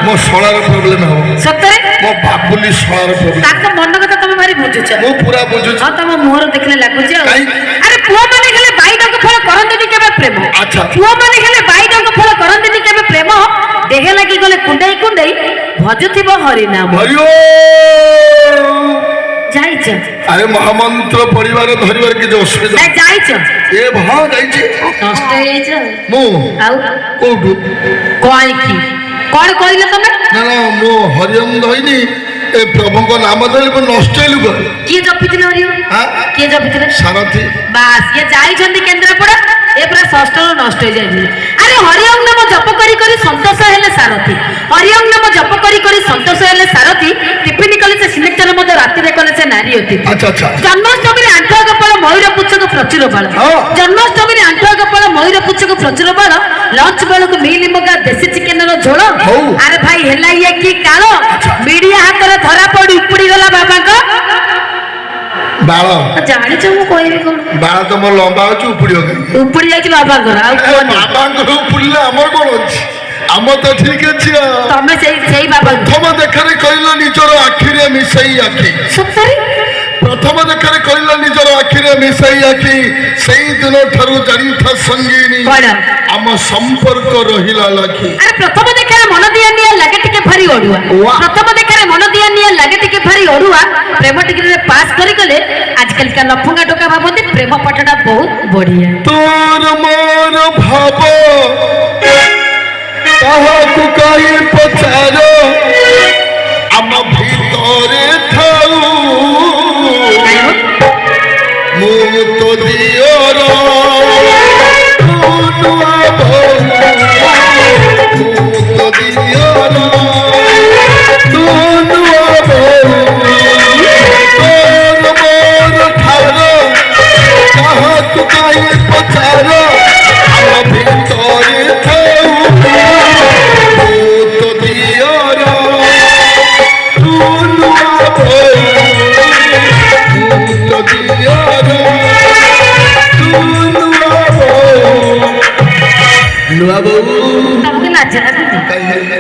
मो शଳାର ପ୍ରୋବ୍ଲେମ ହେବ ସତରେ ମୋ ବାବୁଲି ଶଳାର ପ୍ରୋବ୍ଲେମ ତାଙ୍କ ମନ କଥା ତମେ ଭାରି ବୁଝୁଛ ମୁଁ ପୁରା ବୁଝୁଛି ହଁ ତମ ମୁହଁରୁ ଦେଖିଲେ ଲାଗୁଛି ଆଉ କାଇଁ? ଆରେ ପୁଅ ମାନେ ହେଲେ ବାଇଡଙ୍କ ଫଳ କରନ୍ତିନି କେବେ ପ୍ରେମ ଆଚ୍ଛା। ପୁଅ ମାନେ ହେଲେ ବାଇଡଙ୍କ ଫଳ କରନ୍ତିନି କେବେ ପ୍ରେମ ଦେହ ଲାଗି ଗଲେ କୁଣ୍ଡେଇ କୁଣ୍ଡେଇ ଭଜୁଥିବ ହରିନାମ ହରିଓ ଯାଇଛ ଆରେ ମହାମନ୍ତ୍ର ପରିବାର ଧରିବାର କିଛି ଅସୁବିଧା ନାଇଁ ଯାଇଛ ଏ ହଁ ଯାଇଛି ନଷ୍ଟ ହେଇଯାଇଛ ମୁଁ ଆଉ କୋଉଠୁ କହିକି କଣ କହିଲ ତମେ ନା ନା ମୁଁ ହରିଓମ ଧଇନି ଏ ପ୍ରଭୁଙ୍କ ନାମ ଧରି ମୁଁ ନଷ୍ଟ ହେଲୁ କରେ କିଏ ଜପିଥିଲେ ହରିଓ କିଏ ଜପିଥିଲେ ସାରଥି ବାସ୍ ଇଏ ଯାଇଛନ୍ତି କେନ୍ଦ୍ରାପଡ଼ା ଏ ପୁରା ଷଷ୍ଠରୁ ନଷ୍ଟ ହେଇଯାଇଥିଲେ ଆରେ ହରିଓମ ନାମ ଜପ କରି କରି ସନ୍ତୋଷ ହେଲେ ସାରଥି ହରିଓମ ନାମ ଜପ କରି କରି ସନ୍ତୋଷ ହେଲେ ସାରଥି ଟିଫିନ କଲେ ସେ ସିନେକ୍ଟର ମଧ୍ୟ ରାତିରେ କଲେ ସେ ନାରୀ ଅତିଥି ଆଚ୍ଛା ଆଚ୍ଛା ଜନ୍ମାଷ୍ଟମୀରେ ଆଣ୍ଠୁଆ କପାଳ ମୟୂର ପୁଚ୍ଛକ ପ୍ରଚୁର ବାଳ ଜନ୍ମାଷ୍ଟମୀରେ ଆଣ୍ଠୁଆ କପାଳ ମୟୂର ପୁଚ୍ଛକ ପ୍ରଚୁର ବାଳ ଲଞ୍ଚ ବେଳକୁ ମିଲି ମଗା ଦେଶୀ ଚିକେନର ଝୋଳ ଆରେ ଭାଇ ହେଲା ଇଏ କି କାଳ ମିଡିଆ ହାତରେ ଧରା ପଡି ଉପୁଡି ଗଲା ବାବାଙ୍କ ବାଳ ଜାଣିଛ ମୁଁ କହିବି କଣ ବାଳ ତ ମୋର ଲମ୍ବା ଅଛି ଉପୁଡିବ ଉପୁଡି ଯାଇଛି ବାବାଙ୍କର ଆଉ ବାବାଙ୍କର ଉପୁଡିଲେ ଆମର କଣ ଅଛି ଆମର ତ ଠିକ ଅଛି ତମେ ସେଇ ବାବା ପ୍ରଥମ ଦେଖାରେ କହିଲ ନିଜର ଆଖିରେ ମିଶାଇ ଆଖି ସତରେ ପ୍ରଥମ ଦେଖାରେ କହିଲ ନିଜର ଆଖିରେ ମିଶାଇ ଆଖି ସେଇ ଦିନ ଠାରୁ ଜାଣିଥା ସଙ୍ଗିନୀ ଆମ ସମ୍ପର୍କ ରହିଲା ଲାଖି ଆରେ ପ୍ରଥମ ଦେଖାରେ ମନ ଦିଆ ନିଆ ଲାଗେ ଟିକେ ଭାରି ଅଡୁଆ ପ୍ରଥମ ଦେଖାରେ ମନ ଦିଆ ନିଆ ଲାଗେ ଟିକେ ଭାରି ଅଡୁଆ ପ୍ରେମ ଟିକେରେ ପାସ୍ କରିଗଲେ ଆଜିକାଲିକା ଲଫୁଙ୍ଗା ଟୋକା ଭାବନ୍ତି ପ୍ରେମ ପାଠଟା ବହୁତ ବଢିଆ ତୋର ମୋର ଭାବ କାହାକୁ କାହିଁ ପଚାର ଆମ ଭିତରେ ଥାଉ ମୁଁ ତ ଦିଅର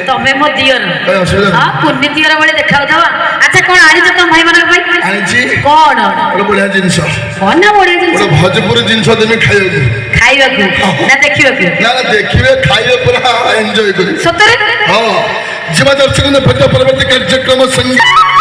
ତମେ ମୋ ଦିଅର ପୁଣ୍ୟ ଦିଅର ଭଳି ଦେଖାଉଥିବ ଆଚ୍ଛା କଣ ଆଣିଛ ତମ ଭାଇ ମାନଙ୍କ ପାଇଁ ଆଣିଛି କଣ ଗୋଟେ ବଢିଆ ଜିନିଷ କଣ ନା ବଢିଆ ଜିନିଷ ଗୋଟେ ଭୋଜପୁର ଜିନିଷ ଦେମି ଖାଇବାକୁ ନା ଦେଖିବାକୁ ନା ଦେଖିବେ ଖାଇବେ ପୁରା ଏନ୍ଜୟ କରିବେ ସତରେ ହଁ ଯିବା ଦର୍ଶକ ଭେଟ ପରବର୍ତ୍ତୀ କାର୍ଯ୍ୟକ୍ରମ ସଙ୍ଗୀତ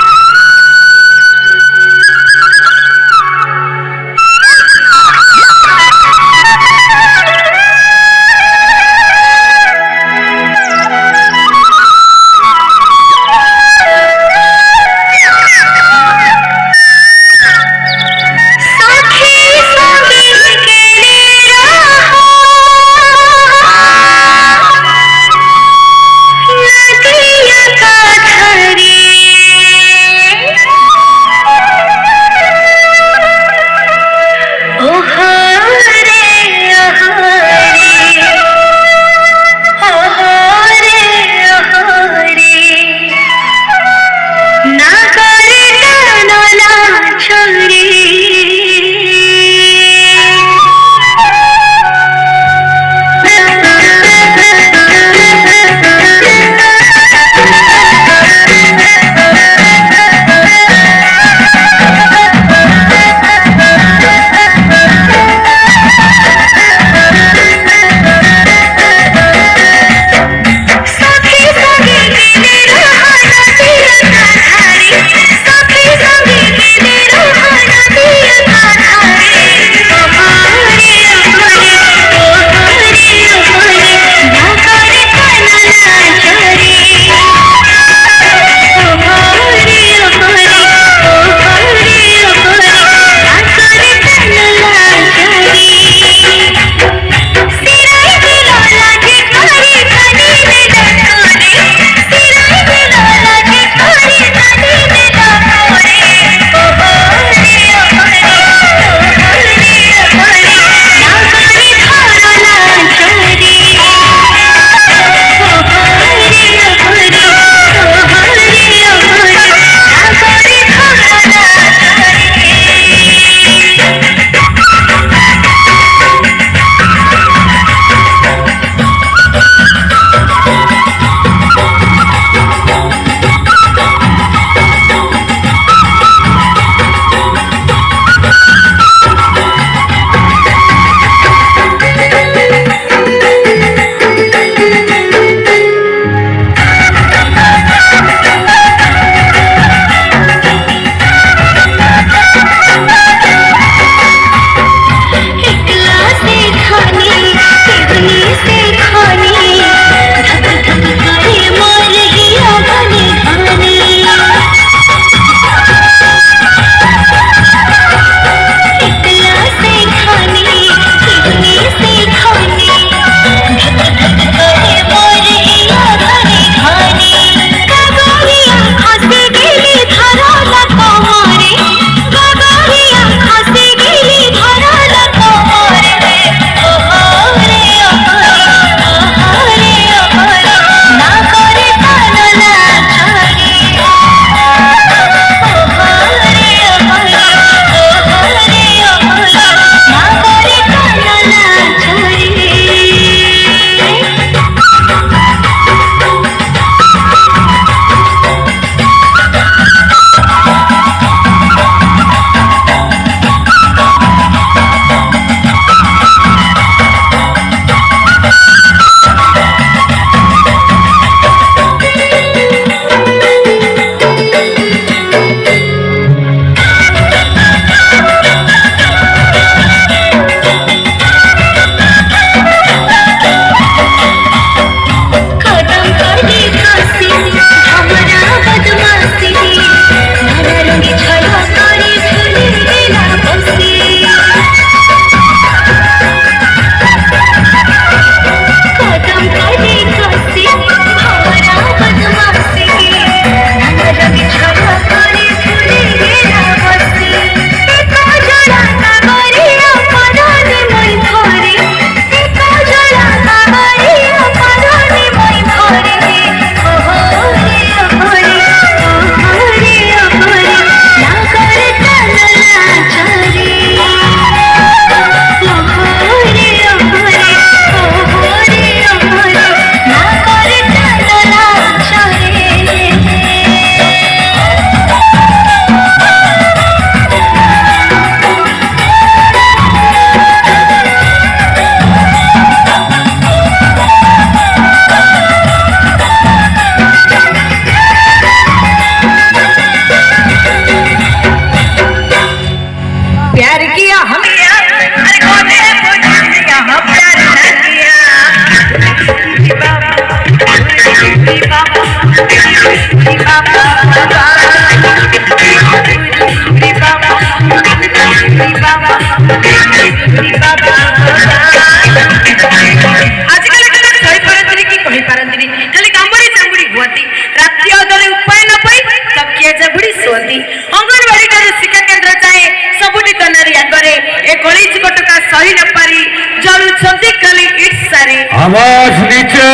आवाज नीचे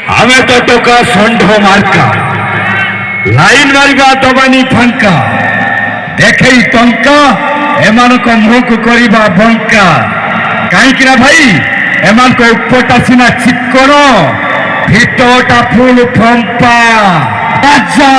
हमें तो टोका षंढ मार्का लाइन मारिबा दबानी फांका देखे टंका एमान को मुह को करिबा बंका कहीं भाई एमान को उपटा सीना चिक्कण भितरटा फुल फंपा बाजा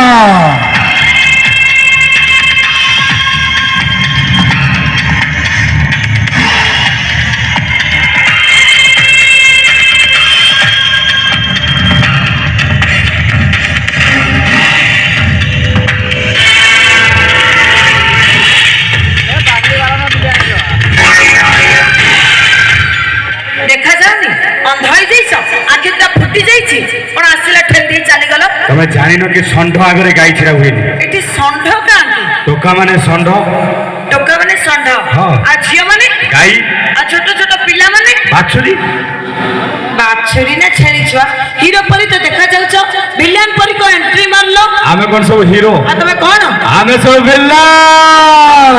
तुम्हें जान न कि षंढ आगे गाई छिड़ा हुए टोका माने षंढ टोका माने षंढ आ झियो माने गाई आ छोट छोट पिला माने बाछुरी बाछुरी ना छेली छुआ हीरो परी तो देखा जाउछ विलेन परी को एंट्री मारलो आमे कोन सब हीरो आ तमे कोन आमे सब विलेन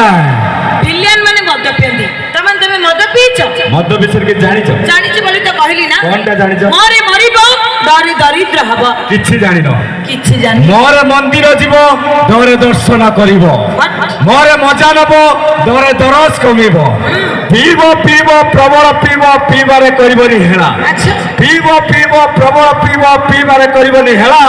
विलेन माने मद पियंदी तमे मद पीछ मद विषय के जानिछ बोली तो कहली ना कोनटा जानिछ मोरे मरिबो डरी दरिद्र हबो किछि जानिनो किछि जानि मोर मंदिर जीवो डरे दर्शन करिवो मोरे मजा नबो डरे दरस कमिवो पीबो पीबो प्रबल पीबो पीबारे करिवनी हेला पीबो पीबो प्रबल पीबो पीबारे करिवनी हेला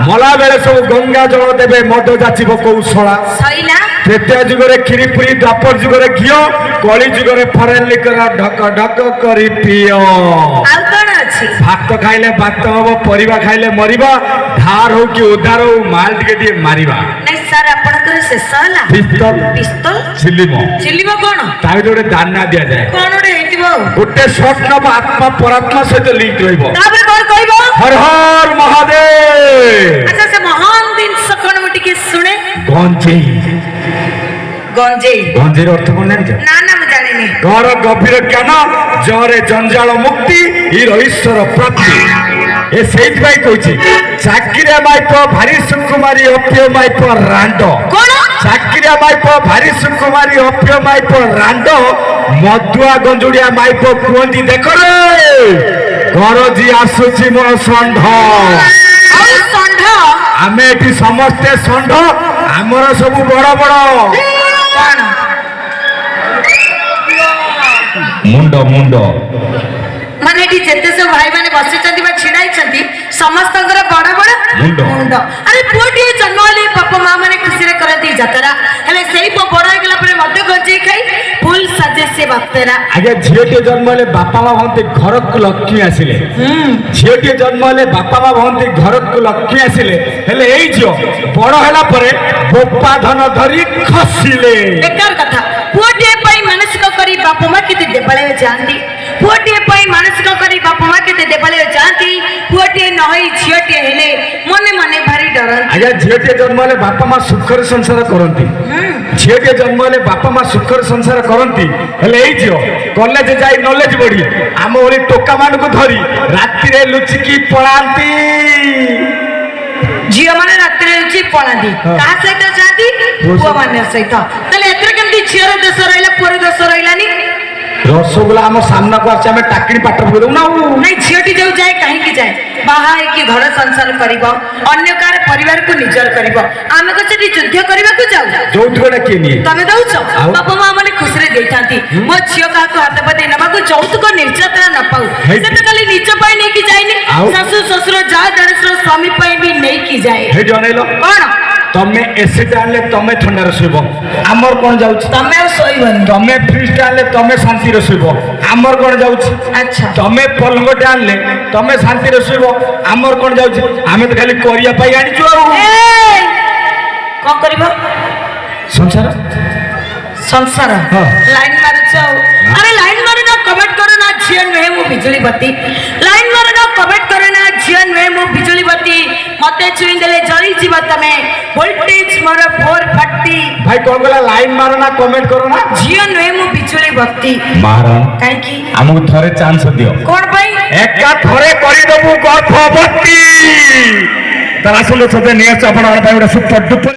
मला बेले सब गंगा जल देबे मद जाचिबो कौशला सईला त्रेता जुगरे खिरीपुरी द्वापर जुगरे घियो कली जुगरे फरेन लिकर ढक ढक करी पियो आ कोन अछि भात खाइले भात हबो परिबा खाइले मरिबा धार हो कि उधार हो माल टिके मारिबा नहीं सर आपनकर शेष हला पिस्तल पिस्तल चिल्लीमो कोन ताइ जोडे दाना दिया जाए कोन ओडे हेतिबो गोटे शॉट नब आत्मा परात्मा सहित लिंक रहइबो ताबे कोन कहइबो हर हर महादेव अच्छा से महान दिन सखण मुटी के सुने गंजेर अर्थ कोन जानि ना ना मैं जानि नहीं घर गभीर ज्ञान जरे जंजाल मुक्ति ईर ईश्वर प्राप्ति ए सेइत भाई कहछि चाकिरिया माइप भारी सुकुमारी अप्य माइप रांड कोन चाकिरिया माइप भारी सुकुमारी अप्य माइप रांड मधुआ गंजुड़िया माइप कुहंती देख रे घर जी आसुची मोर षंढ षंढ आमे एठी समस्ते षंढ आमर सब बड़ बड़ मुंड मुंड माने एठी जेते सब भाई माने बसि चंदी बा छिड़ाई चंदी समस्त घर बड़ बड़ मुंड अरे पुटी जन्म ले पापा मां माने खुशी रे करती जतरा हेले सेई पो बड़ हो गेला परे मध्य गंजे खाई फूल सजे से बक्तरा आगे झियोटे जन्म ले बापा मां भंते घर को लक्ष्मी आसिले झियोटे जन्म ले बापा मां भंते घर को लक्ष्मी आसिले हेले एई झियो बड़ होला परे बोपा धन धरी खसिले एकर कथा पुटी पई मानसिक करी बापा मां किते देबळे जानती पुटी पई मानसिक करी बापा मां किते देबळे जानती पुटी नहई झियोटे हेले मने मने भारी डरन आगे झियोटे जन्म ले बापा मां सुखर संसार करंती झियोटे जन्म ले बापा मां सुखर संसार करंती हेले एई झियो कॉलेज जाई नॉलेज बढ़ी आम ओली टोका मान को धरी रात्रि रे लुचिकी पळांती झियो माने रात्रि रे लुचि पळांती का सहित जाती पुआ माने सहित तले एत्र केमती झियो रे देश रहिला पुरे देश रहिलानी रसगोल्ला आम सामना को आछे हमें टाकड़ी पाट पकड़ू ना नहीं झियोटी जो जाए कहीं की जाए बाहा की घर संसार करिबो अन्य कार परिवार को निजर करिबो आमे को सेठी युद्ध करिबा को जाऊ जौतुकटा के नहीं तमे दउछो बापा मां माने खुश रे देइतांती मो झियो का को हाथ पते नबा को जौतुक निर्यातना न पाऊ सेटा खाली निज पाई नहीं की जाएनी सासु ससुर जा दरसर स्वामी पाई भी नहीं की जाए हे जनेलो कोन तमे एसी डाले तमे ठंडा रे सुबो आमर कोन जाउछ तमे सोइबन तमे फ्रिज डाले तमे शांति रे सुबो आमर कोन जाउछ अच्छा तमे पलंग डाले तमे शांति रे सुबो आमर कोन जाउछ आमे त खाली करिया पाई आनी छु ए कोन करबो संसार संसार लाइन मारुछ अरे लाइन मारना कमेंट करो ना झियो नहे मु बिजली बत्ती लाइन मारना कमेंट करो ना झियो नहे मु बिजली बत्ती मते छुई देले जली जीव तमे वोल्टेज मोर 440 भाई कौन बोला लाइन मारो ना कमेंट करो ना जियो नुहे मु बिजुली भक्ति मारन काहे की हमको थरे चांस दियो कोन भाई एका थरे करी दबु गर्भवती तारा सुनो सदे नियस आपण भाई सुपर डुपर